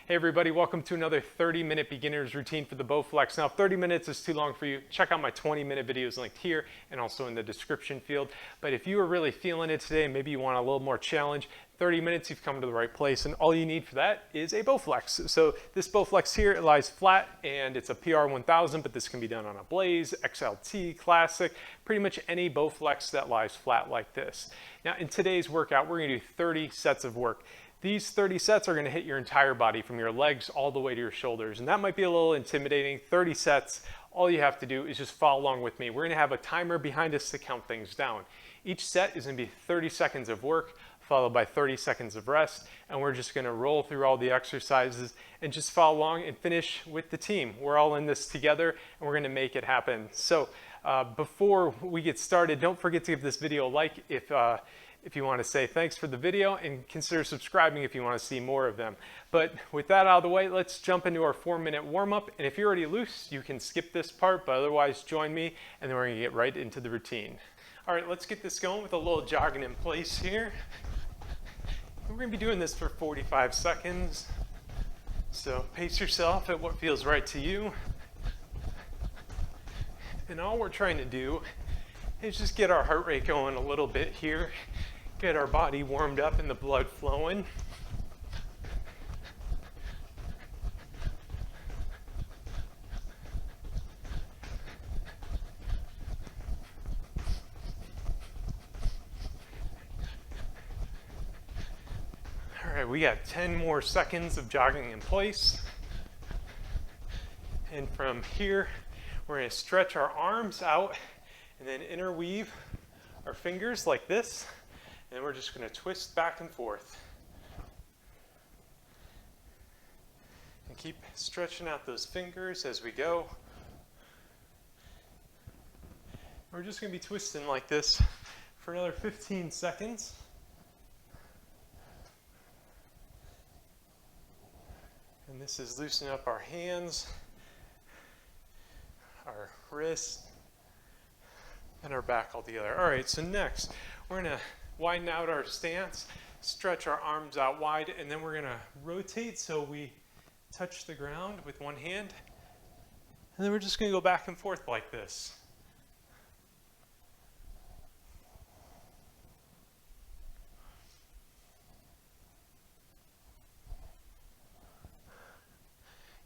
Hey everybody, welcome to another 30-minute beginner's routine for the Bowflex. Now, if 30 minutes is too long for you, check out my 20-minute videos linked here and also in the description field. But if you are really feeling it today, maybe you want a little more challenge, 30 minutes, you've come to the right place, and all you need for that is a Bowflex. So this Bowflex here, it lies flat, and it's a PR1000, but this can be done on a Blaze, XLT, Classic, pretty much any Bowflex that lies flat like this. Now, in today's workout, we're gonna do 30 sets of work. These 30 sets are going to hit your entire body from your legs all the way to your shoulders. And that might be a little intimidating. 30 sets, all you have to do is just follow along with me. We're going to have a timer behind us to count things down. Each set is going to be 30 seconds of work followed by 30 seconds of rest. And we're just going to roll through all the exercises and just follow along and finish with the team. We're all in this together and we're going to make it happen. So before we get started, don't forget to give this video a like if you want to say thanks for the video, and consider subscribing if you want to see more of them. But with that out of the way, let's jump into our 4-minute warm-up. And if you're already loose, you can skip this part, but otherwise join me, and then we're going to get right into the routine. All right, let's get this going with a little jogging in place here. We're going to be doing this for 45 seconds. So pace yourself at what feels right to you. And all we're trying to do is just get our heart rate going a little bit here. Get our body warmed up and the blood flowing. All right, we got 10 more seconds of jogging in place. And from here, we're going to stretch our arms out and then interweave our fingers like this. And we're just going to twist back and forth. And keep stretching out those fingers as we go. We're just going to be twisting like this for another 15 seconds. And this is loosening up our hands, our wrists, and our back all together. All right, so next, we're going to widen out our stance, stretch our arms out wide, and then we're going to rotate so we touch the ground with one hand. And then we're just going to go back and forth like this.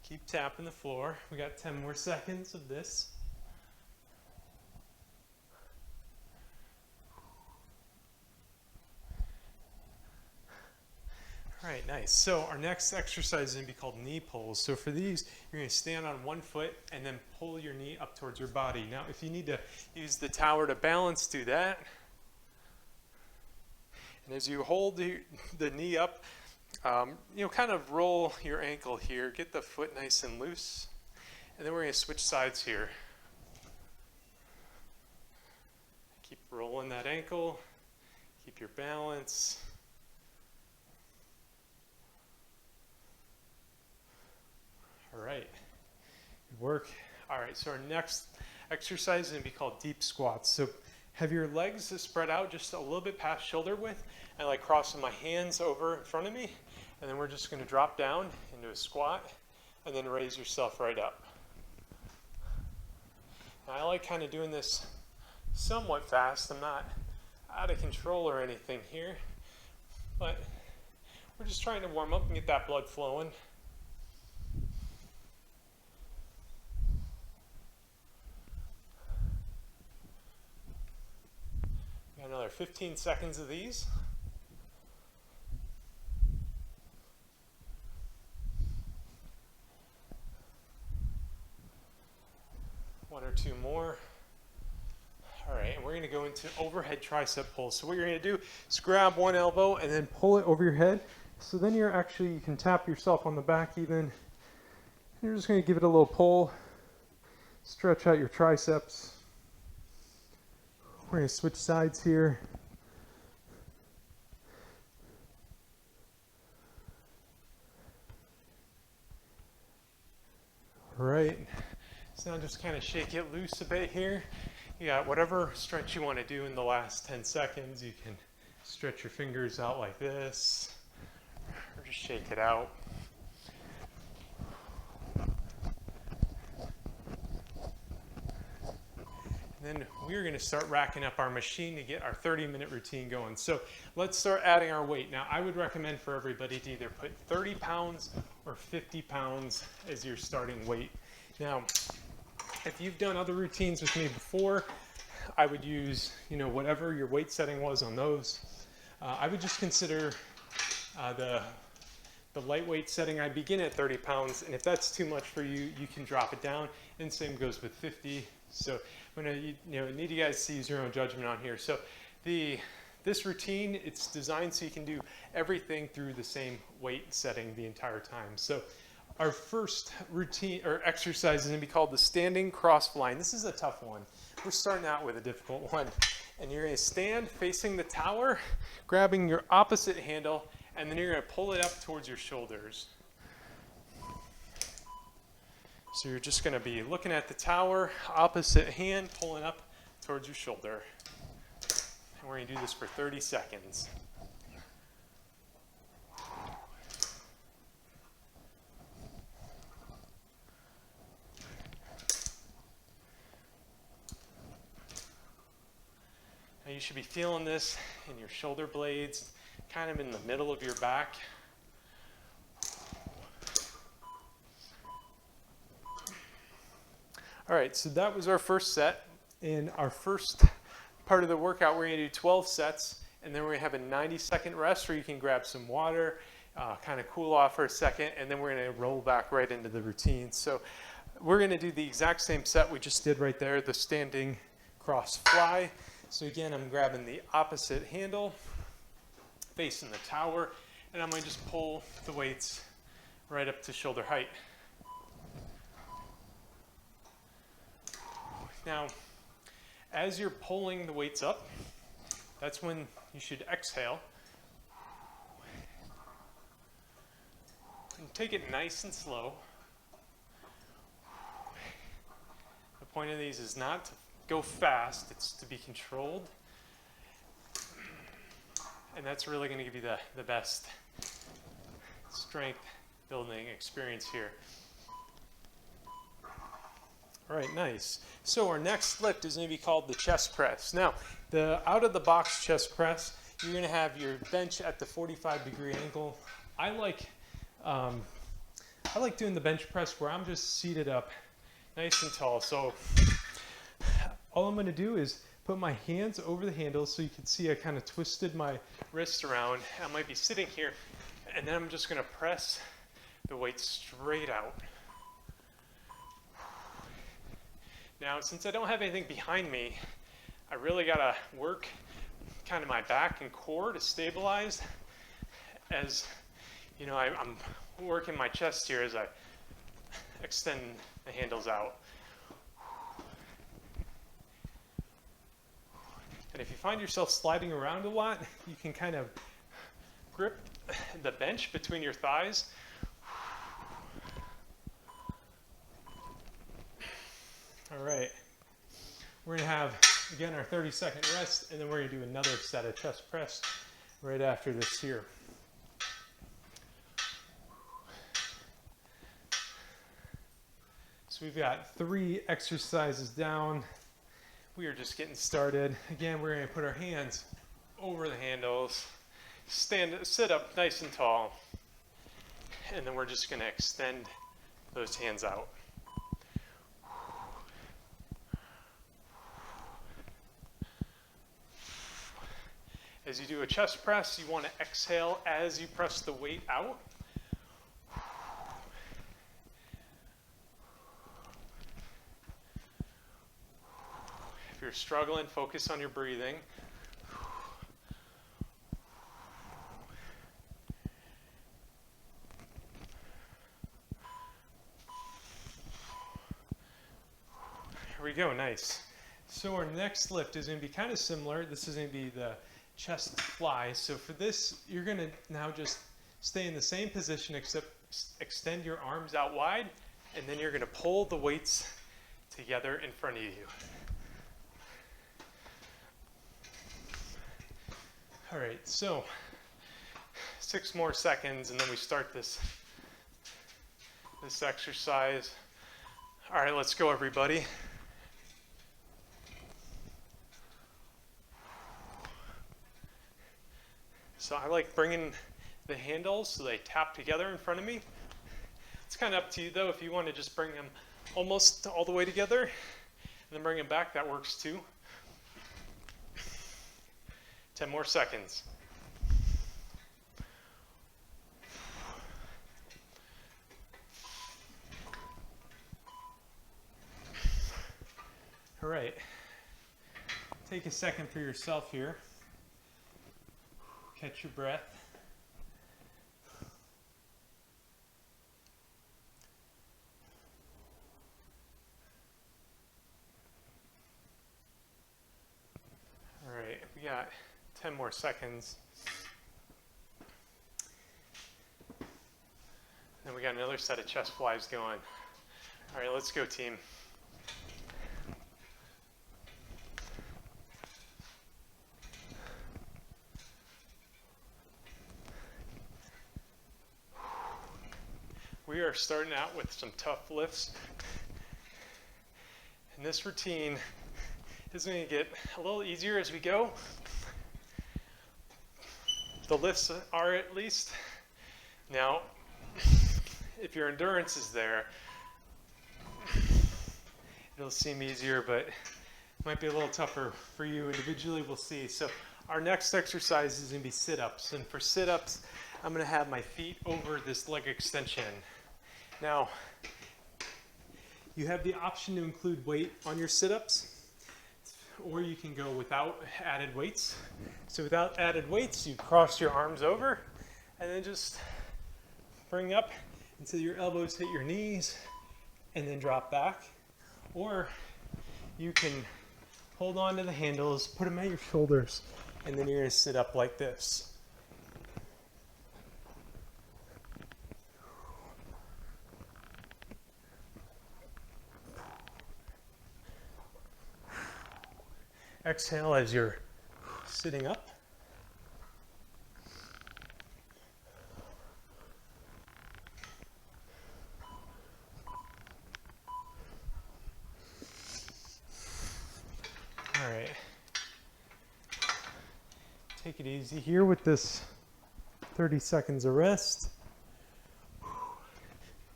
Keep tapping the floor. We got 10 more seconds of this. All right, nice. So our next exercise is going to be called knee pulls. So for these, you're going to stand on one foot and then pull your knee up towards your body. Now, if you need to use the tower to balance, do that. And as you hold the knee up, kind of roll your ankle here. Get the foot nice and loose. And then we're going to switch sides here. Keep rolling that ankle. Keep your balance. All right, good work. All right, so our next exercise is going to be called deep squats. So have your legs spread out just a little bit past shoulder width, and like crossing my hands over in front of me, and then we're just going to drop down into a squat, and then raise yourself right up. Now, I like kind of doing this somewhat fast. I'm not out of control or anything here, but we're just trying to warm up and get that blood flowing. Another 15 seconds of these. One or two more. All right, and we're going to go into overhead tricep pulls. So what you're going to do is grab one elbow and then pull it over your head. So then you can tap yourself on the back even. You're just going to give it a little pull. Stretch out your triceps. We're going to switch sides here. All right, so now just kind of shake it loose a bit here. You got whatever stretch you want to do in the last 10 seconds. You can stretch your fingers out like this, or just shake it out. Then we're going to start racking up our machine to get our 30-minute routine going. So let's start adding our weight. Now, I would recommend for everybody to either put 30 pounds or 50 pounds as your starting weight. Now, if you've done other routines with me before, I would use, whatever your weight setting was on those. I would just consider the lightweight setting. I begin at 30 pounds, and if that's too much for you, you can drop it down. And same goes with 50. So I'm gonna, need you guys to use your own judgment on here. So this routine, it's designed so you can do everything through the same weight setting the entire time. So our first routine or exercise is gonna be called the standing cross line. This is a tough one. We're starting out with a difficult one. And you're gonna stand facing the tower, grabbing your opposite handle, and then you're gonna pull it up towards your shoulders. So you're just gonna be looking at the tower, opposite hand, pulling up towards your shoulder. And we're gonna do this for 30 seconds. Now you should be feeling this in your shoulder blades, kind of in the middle of your back. All right, so that was our first set. In our first part of the workout, we're gonna do 12 sets, and then we're gonna have a 90-second rest where you can grab some water, kind of cool off for a second, and then we're gonna roll back right into the routine. So we're gonna do the exact same set we just did right there, the standing cross fly. So again, I'm grabbing the opposite handle, facing the tower, and I'm gonna just pull the weights right up to shoulder height. Now, as you're pulling the weights up, that's when you should exhale. And take it nice and slow. The point of these is not to go fast, it's to be controlled. And that's really going to give you the best strength building experience here. All right, nice. So our next lift is going to be called the chest press. Now, the out-of-the-box chest press, you're going to have your bench at the 45-degree angle. I like doing the bench press where I'm just seated up nice and tall. So all I'm going to do is put my hands over the handles so you can see I kind of twisted my wrist around. I might be sitting here, and then I'm just going to press the weight straight out. Now, since I don't have anything behind me, I really gotta work kind of my back and core to stabilize. As you know, I'm working my chest here as I extend the handles out. And if you find yourself sliding around a lot, you can kind of grip the bench between your thighs. All right, we're gonna have, again, our 30-second rest, and then we're gonna do another set of chest press right after this here. So we've got 3 exercises down. We are just getting started. Again, we're gonna put our hands over the handles, sit up nice and tall, and then we're just gonna extend those hands out. As you do a chest press, you want to exhale as you press the weight out. If you're struggling, focus on your breathing. Here we go, nice. So our next lift is going to be kind of similar. This is going to be the chest fly. So for this, you're going to now just stay in the same position except extend your arms out wide, and then you're going to pull the weights together in front of you. All right, so 6 more seconds, and then we start this exercise. All right, let's go, everybody. So I like bringing the handles so they tap together in front of me. It's kind of up to you though. If you want to just bring them almost all the way together and then bring them back, that works too. 10 more seconds. All right. Take a second for yourself here. Catch your breath. All right, we got 10 more seconds. Then we got another set of chest flies going. All right, let's go, team. We are starting out with some tough lifts. And this routine is going to get a little easier as we go. The lifts are, at least. Now, if your endurance is there, it'll seem easier, but it might be a little tougher for you individually. We'll see. So our next exercise is going to be sit-ups. And for sit-ups, I'm going to have my feet over this leg extension. Now, you have the option to include weight on your sit-ups, or you can go without added weights. So without added weights, you cross your arms over and then just bring up until your elbows hit your knees and then drop back. Or you can hold on to the handles, put them at your shoulders, and then you're going to sit up like this. Exhale as you're sitting up. All right. Take it easy here with this 30 seconds of rest.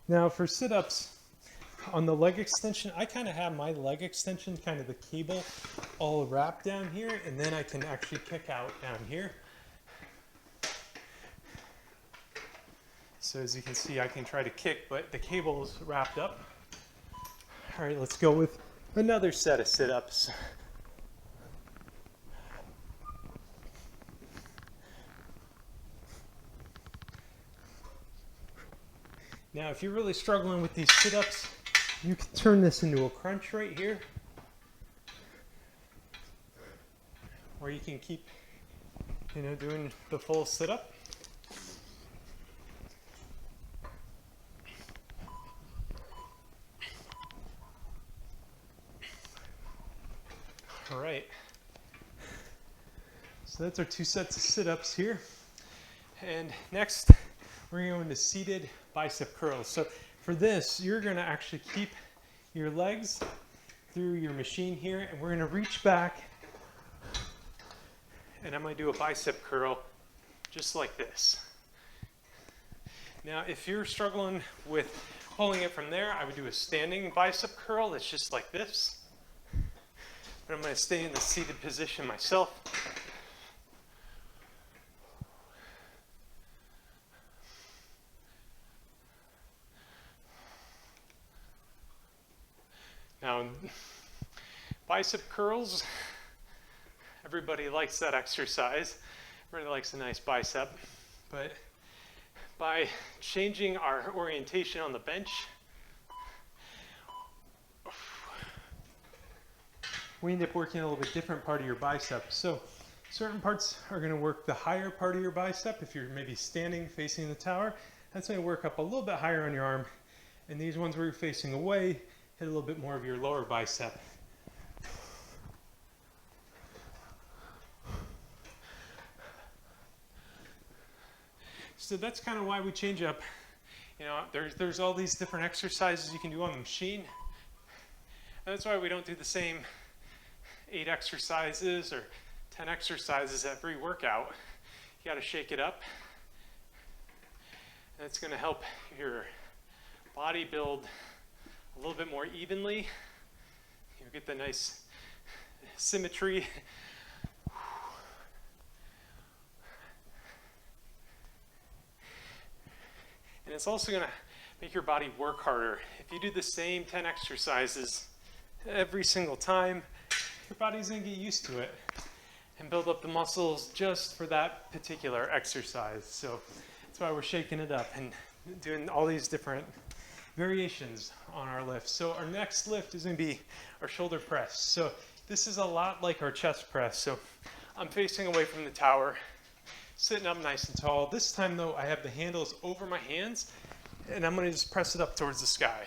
Now for sit-ups, on the leg extension, I kind of have my leg extension, kind of the cable, all wrapped down here, and then I can actually kick out down here. So as you can see, I can try to kick, but the cable is wrapped up. All right, let's go with another set of sit-ups. Now, if you're really struggling with these sit-ups, you can turn this into a crunch right here. Or you can keep, doing the full sit-up. All right. So that's our 2 sets of sit-ups here. And next, we're going to seated bicep curls. So for this, you're going to actually keep your legs through your machine here, and we're going to reach back, and I'm going to do a bicep curl just like this. Now, if you're struggling with pulling it from there, I would do a standing bicep curl that's just like this. But I'm going to stay in the seated position myself. Now, bicep curls, everybody likes that exercise. Everybody likes a nice bicep. But by changing our orientation on the bench, we end up working a little bit different part of your bicep. So certain parts are going to work the higher part of your bicep. If you're maybe standing facing the tower, that's going to work up a little bit higher on your arm. And these ones where you're facing away, hit a little bit more of your lower bicep. So that's kind of why we change up. There's all these different exercises you can do on the machine. And that's why we don't do the same 8 exercises or 10 exercises every workout. You got to shake it up. And it's going to help your body build a little bit more evenly. You get the nice symmetry. And it's also going to make your body work harder. If you do the same 10 exercises every single time, your body's going to get used to it and build up the muscles just for that particular exercise. So that's why we're shaking it up and doing all these different variations on our lifts. So our next lift is going to be our shoulder press. So this is a lot like our chest press. So I'm facing away from the tower, sitting up nice and tall. This time though, I have the handles over my hands and I'm going to just press it up towards the sky.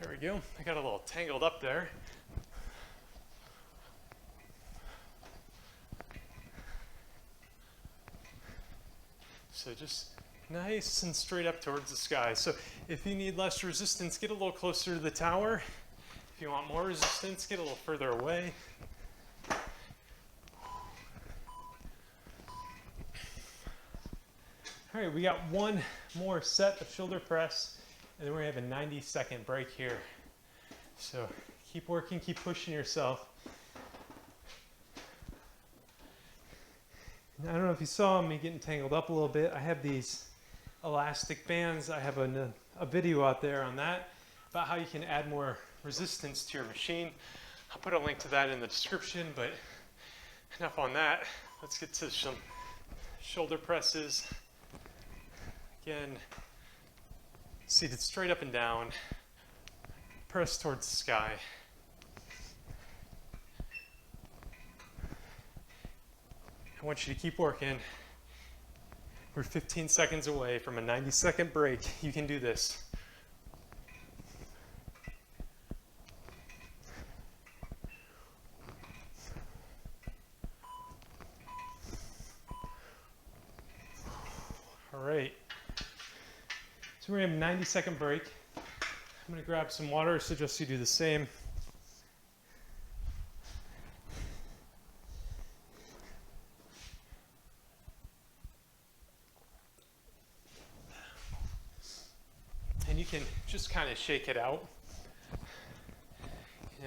There we go. I got a little tangled up there. So just nice and straight up towards the sky. So if you need less resistance, get a little closer to the tower. If you want more resistance, get a little further away. All right, we got one more set of shoulder press, and then we're gonna have a 90-second break here. So keep working, keep pushing yourself. I don't know if you saw me getting tangled up a little bit. I have these elastic bands. I have a video out there on that about how you can add more resistance to your machine. I'll put a link to that in the description, but enough on that. Let's get to some shoulder presses. Again, seated straight up and down, press towards the sky. I want you to keep working. We're 15 seconds away from a 90-second break. You can do this. All right. So we're gonna have a 90-second break. I'm gonna grab some water, suggest you do the same. And you can just kind of shake it out.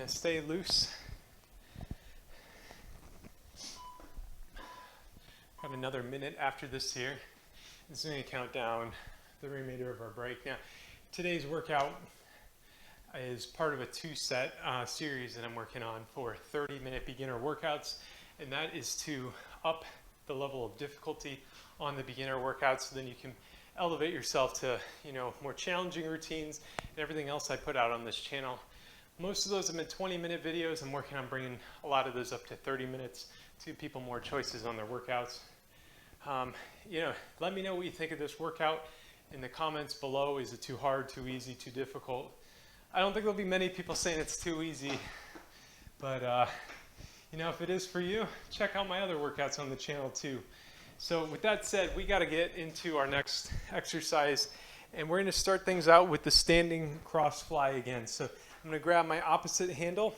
Stay loose. Got another minute after this here. This is going to count down the remainder of our break. Now, today's workout is part of a two-set series that I'm working on for 30-minute beginner workouts, and that is to up the level of difficulty on the beginner workouts so then you can elevate yourself to, more challenging routines and everything else I put out on this channel. Most of those have been 20-minute videos. I'm working on bringing a lot of those up to 30 minutes to give people more choices on their workouts. Let me know what you think of this workout in the comments below. Is it too hard, too easy, too difficult? I don't think there'll be many people saying it's too easy, but if it is for you, check out my other workouts on the channel too. So with that said, we got to get into our next exercise, and we're going to start things out with the standing cross fly again. So I'm going to grab my opposite handle,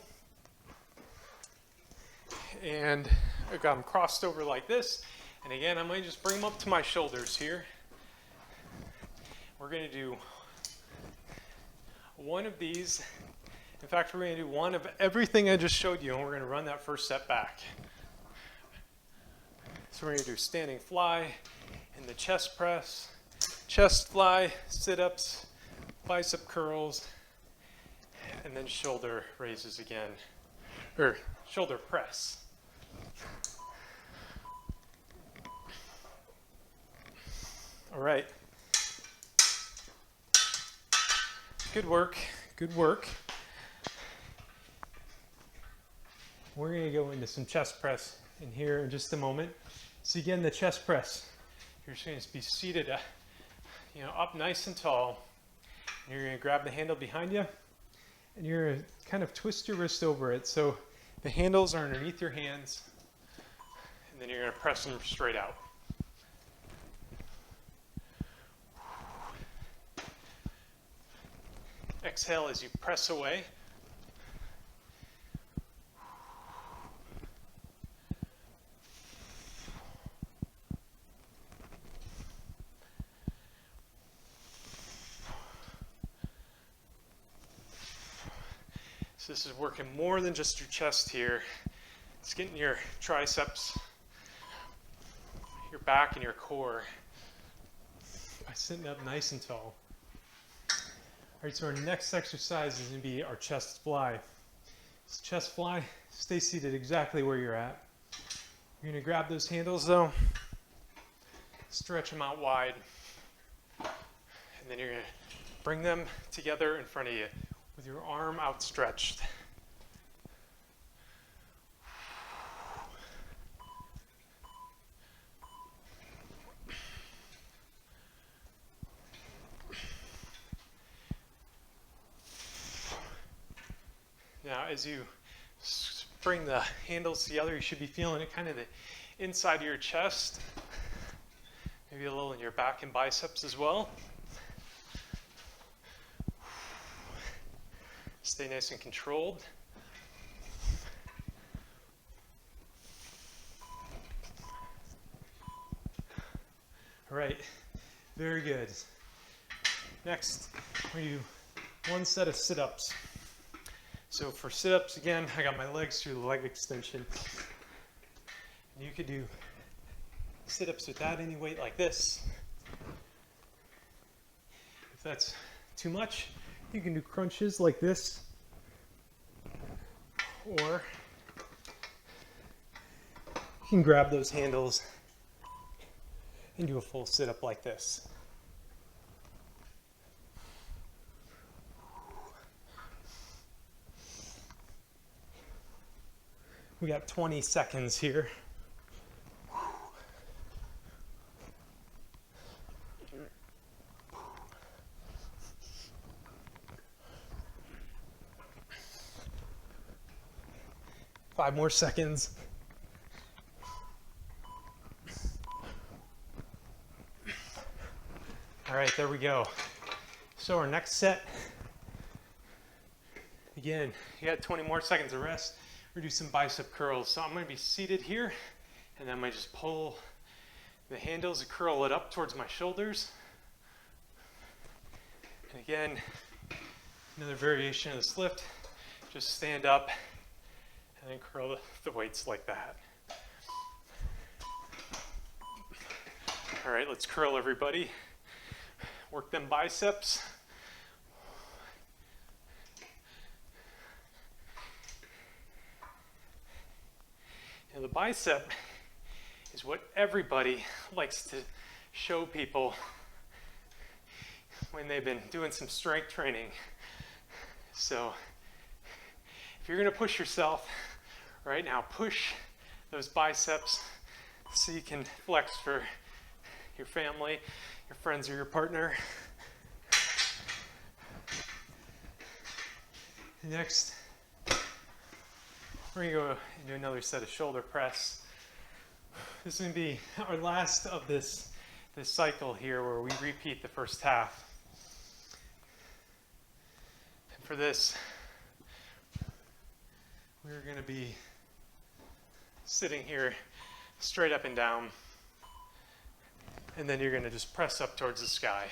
and I've got them crossed over like this. And again, I'm going to just bring them up to my shoulders here. We're going to do one of these. In fact, we're going to do one of everything I just showed you, and we're going to run that first set back. So we're going to do standing fly in the chest press, chest fly, sit-ups, bicep curls, and then shoulder raises again, or shoulder press. All right. Good work, good work. We're going to go into some chest press in here in just a moment. So again, the chest press, you're just going to be seated, up nice and tall. And you're going to grab the handle behind you, and you're going to kind of twist your wrist over it. So the handles are underneath your hands, and then you're going to press them straight out. exhale as you press away. So this is working more than just your chest here. It's getting your triceps, your back, and your core by sitting up nice and tall. All right, so our next exercise is going to be our chest fly. So chest fly, stay seated exactly where you're at. You're going to grab those handles though, stretch them out wide, and then you're going to bring them together in front of you with your arm outstretched. Now, as you bring the handles together, you should be feeling it kind of the inside of your chest, maybe a little in your back and biceps as well. Stay nice and controlled. All right, very good. Next, we do one set of sit-ups. So for sit-ups, again, I got my legs through the leg extension. And you could do sit-ups without any weight like this. If that's too much, you can do crunches like this. Or you can grab those handles and do a full sit-up like this. We got 20 seconds here. Five more seconds. All right, there we go. So our next set, again, you got 20 more seconds of rest. We're gonna do some bicep curls. So I'm gonna be seated here, and then I'm gonna just pull the handles and curl it up towards my shoulders. And again, another variation of this lift, just stand up and then curl the weights like that. All right, let's curl, everybody. Work them biceps. Now the bicep is what everybody likes to show people when they've been doing some strength training. So if you're gonna push yourself right now, push those biceps so you can flex for your family, your friends, or your partner. Next, we're gonna go and do another set of shoulder press. This is gonna be our last of this cycle here where we repeat the first half. And for this, we're gonna be sitting here straight up and down. And then you're gonna just press up towards the sky.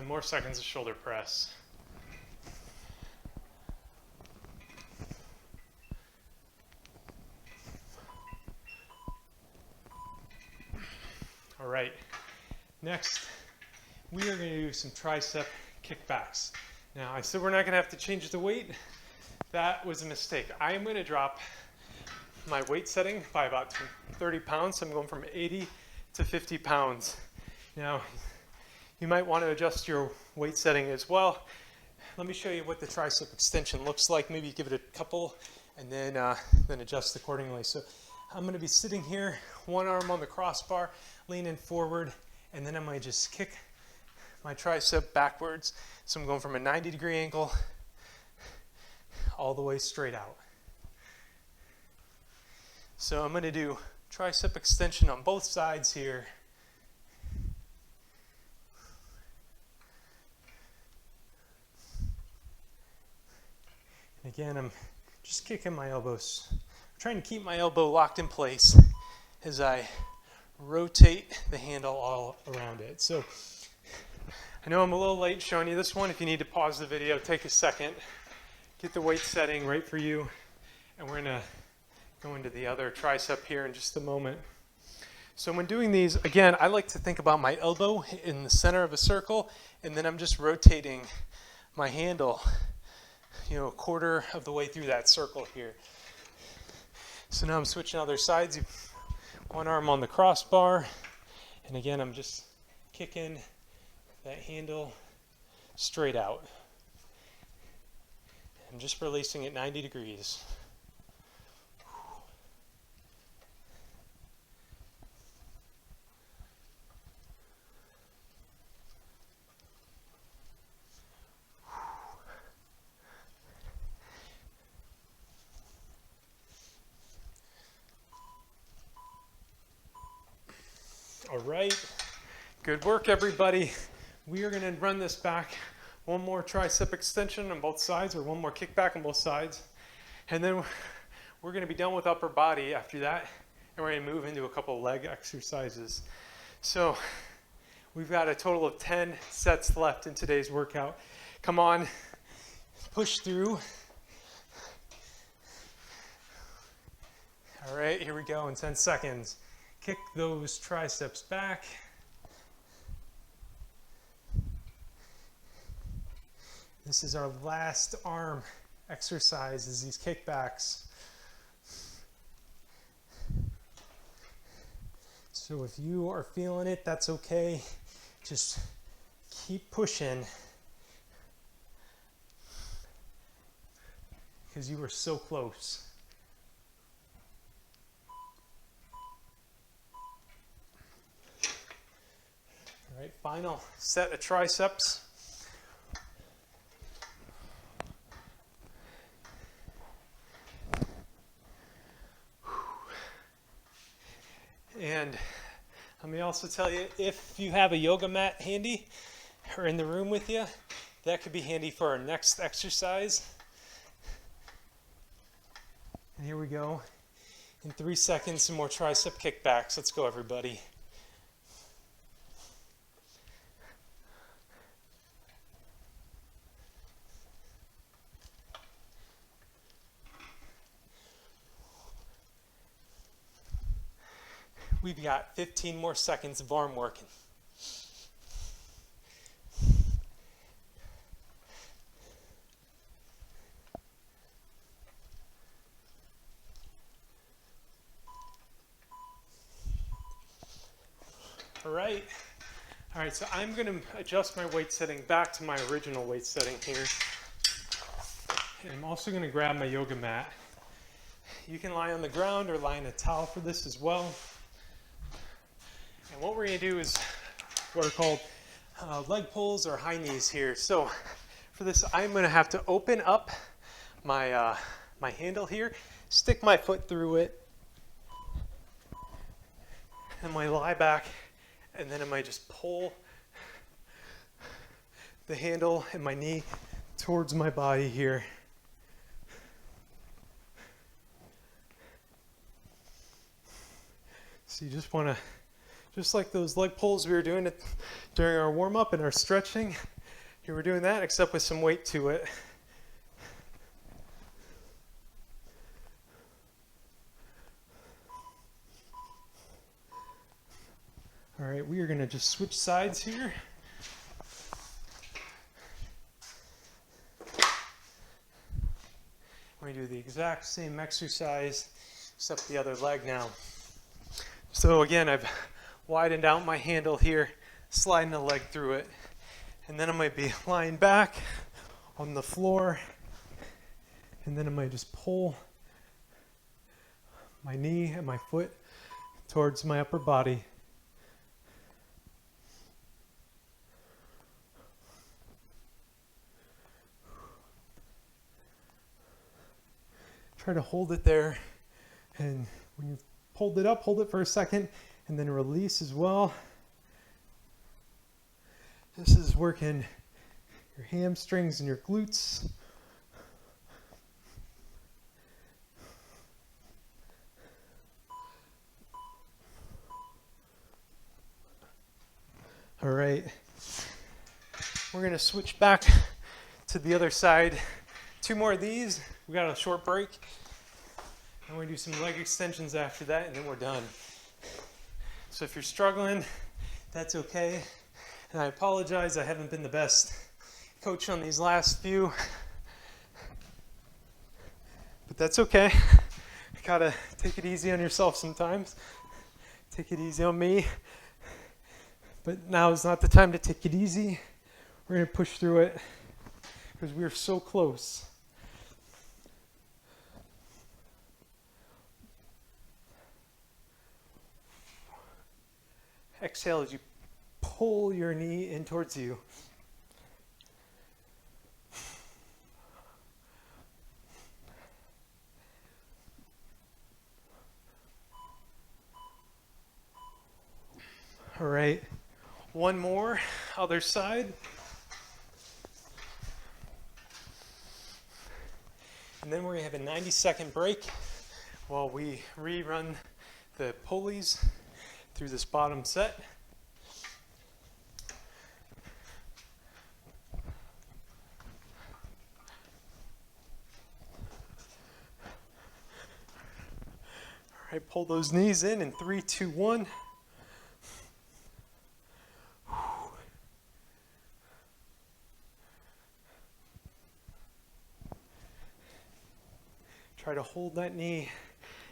More seconds of shoulder press. All right, next we are going to do some tricep kickbacks. Now I said we're not going to have to change the weight. That was a mistake. I am going to drop my weight setting by about 30 pounds. So I'm going from 80 to 50 pounds. Now, you might want to adjust your weight setting as well. Let me show you what the tricep extension looks like. Maybe give it a couple and then adjust accordingly. So I'm going to be sitting here, one arm on the crossbar, leaning forward, and then I'm going to just kick my tricep backwards. So I'm going from a 90-degree angle all the way straight out. So I'm going to do tricep extension on both sides here. And again, I'm just kicking my elbows. I'm trying to keep my elbow locked in place as I rotate the handle all around it. So I know I'm a little late showing you this one. If you need to pause the video, take a second, get the weight setting right for you, and we're gonna go into the other tricep here in just a moment. So when doing these, again, I like to think about my elbow in the center of a circle, and then I'm just rotating my handle, you know, a quarter of the way through that circle here. So now I'm switching other sides. One arm on the crossbar, and again, I'm just kicking that handle straight out. I'm just releasing at 90 degrees. All right, good work everybody. We are gonna run this back. One more tricep extension on both sides, or one more kickback on both sides. And then we're gonna be done with upper body after that, and we're gonna move into a couple leg exercises. So we've got a total of 10 sets left in today's workout. Come on, push through. All right, here we go in 10 seconds. Kick those triceps back. This is our last arm exercise, is these kickbacks. So if you are feeling it, that's okay. Just keep pushing, because you were so close. All right, final set of triceps. And let me also tell you, if you have a yoga mat handy or in the room with you, that could be handy for our next exercise. And here we go. In 3 seconds, some more tricep kickbacks. Let's go, everybody. We've got 15 more seconds of arm working. All right, so I'm going to adjust my weight setting back to my original weight setting here. And I'm also going to grab my yoga mat. You can lie on the ground or lie in a towel for this as well. And what we're going to do is what are called leg pulls or high knees here. So for this, I'm going to have to open up my, my handle here, stick my foot through it, and I lie back, and then I might just pull the handle and my knee towards my body here. So you just want to, just like those leg pulls we were doing during our warm-up and our stretching, here we're doing that except with some weight to it. All right, we are going to just switch sides here. We're going to do the exact same exercise except the other leg now. So again, I've widened out my handle here, sliding the leg through it, and then I might be lying back on the floor, and then I might just pull my knee and my foot towards my upper body. Try to hold it there. And when you've pulled it up, hold it for a second and then release as well. This is working your hamstrings and your glutes. All right, we're gonna switch back to the other side. 2 more of these. We got a short break. I'm gonna do some leg extensions after that and then we're done. So if you're struggling, that's okay. And I apologize, I haven't been the best coach on these last few, but that's okay. You gotta take it easy on yourself sometimes. Take it easy on me. But now is not the time to take it easy. We're gonna push through it because we're so close. Exhale as you pull your knee in towards you. All right, 1 more, other side. And then we're gonna have a 90-second break while we rerun the pulleys through this bottom set. All right, pull those knees in 3, 2, 1. Try to hold that knee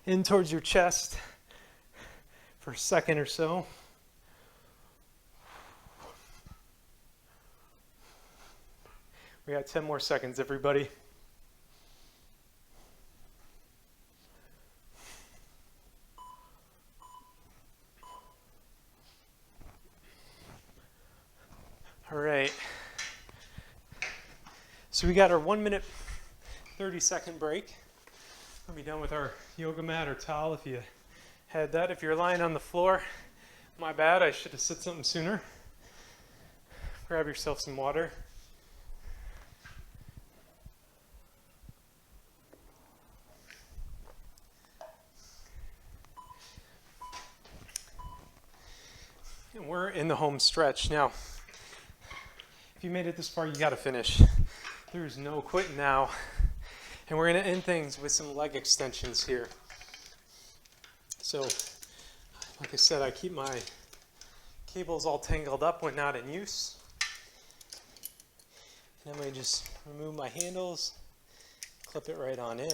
in towards your chest for a second or so. We got 10 more seconds, everybody. All right. So we got our 1 minute, 30-second break. We'll be done with our yoga mat or towel if you had that. If you're lying on the floor, my bad, I should have said something sooner. Grab yourself some water. And we're in the home stretch. Now, if you made it this far, you got to finish. There's no quitting now. And we're going to end things with some leg extensions here. So, like I said, I keep my cables all tangled up when not in use. And I'm going to just remove my handles, clip it right on in.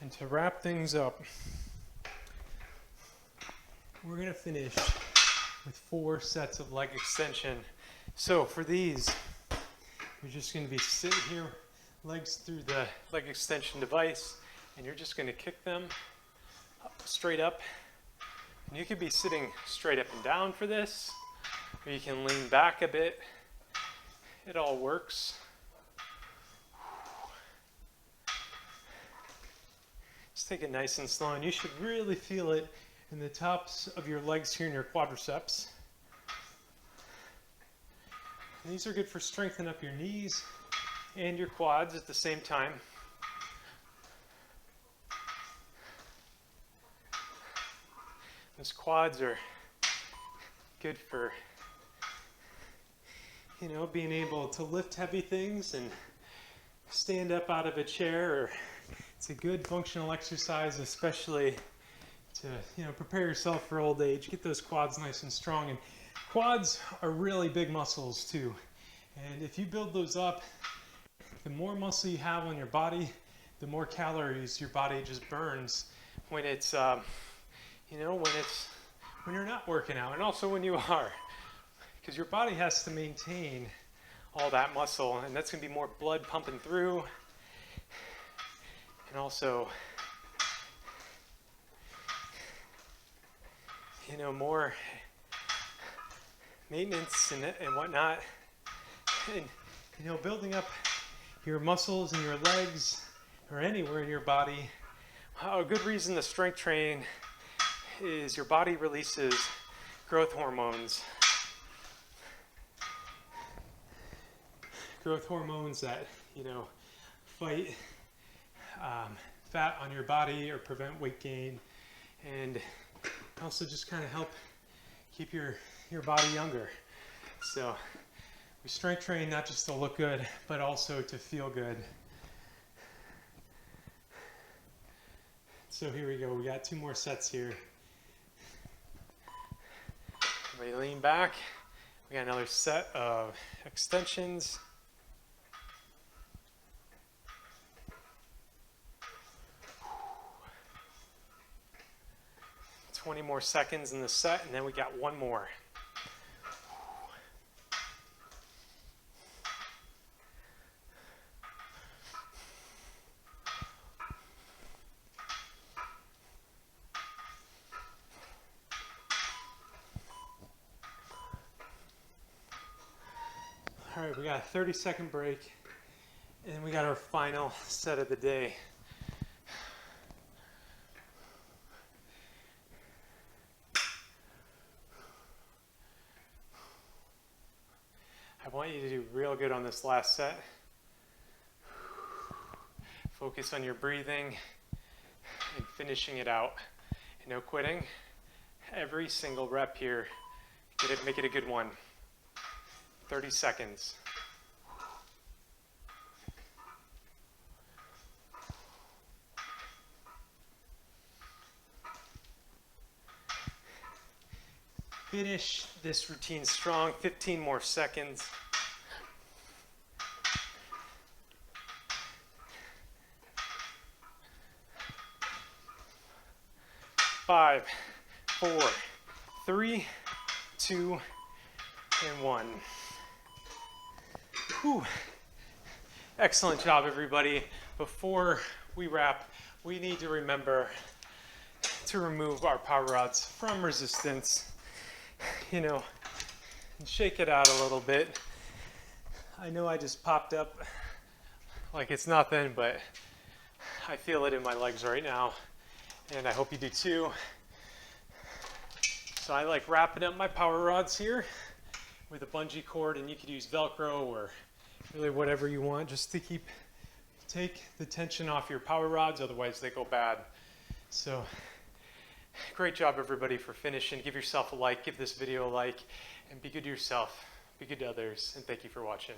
And to wrap things up, we're going to finish with 4 sets of leg extension. So for these, you're just going to be sitting here, legs through the leg extension device, and you're just going to kick them up, straight up. And you could be sitting straight up and down for this, or you can lean back a bit. It all works. Just take it nice and slow, and you should really feel it in the tops of your legs here in your quadriceps. And these are good for strengthening up your knees and your quads at the same time. Those quads are good for, you know, being able to lift heavy things and stand up out of a chair. Or it's a good functional exercise, especially to, you know, prepare yourself for old age. Get those quads nice and strong. And quads are really big muscles too. And if you build those up, the more muscle you have on your body, the more calories your body just burns when it's, you know, when you're not working out, and also when you are, because your body has to maintain all that muscle, and that's going to be more blood pumping through, and also you know, more maintenance and whatnot. And, you know, building up your muscles in your legs or anywhere in your body. A good reason to strength train is your body releases growth hormones. Growth hormones that, you know, fight fat on your body or prevent weight gain, and also just kind of help keep your body younger. So we strength train not just to look good, but also to feel good. So here we go. We got 2 more sets here. Everybody lean back. We got another set of extensions. 20 more seconds in the set, and then we got 1 more. All right, we got a 30-second break, and we got our final set of the day. I want you to do real good on this last set. Focus on your breathing and finishing it out. No quitting. Every single rep here, make it a good one. 30 seconds. Finish this routine strong, 15 more seconds. Five, 4, 3, 2, and 1. Whew. Excellent job, everybody. Before we wrap, we need to remember to remove our power rods from resistance. You know, and shake it out a little bit. I know I just popped up like it's nothing, but I feel it in my legs right now, and I hope you do too. So I like wrapping up my power rods here with a bungee cord, and you could use Velcro or really whatever you want just to take the tension off your power rods, otherwise they go bad. So great job, everybody, for finishing. Give yourself a like, give this video a like, and be good to yourself, be good to others, and thank you for watching.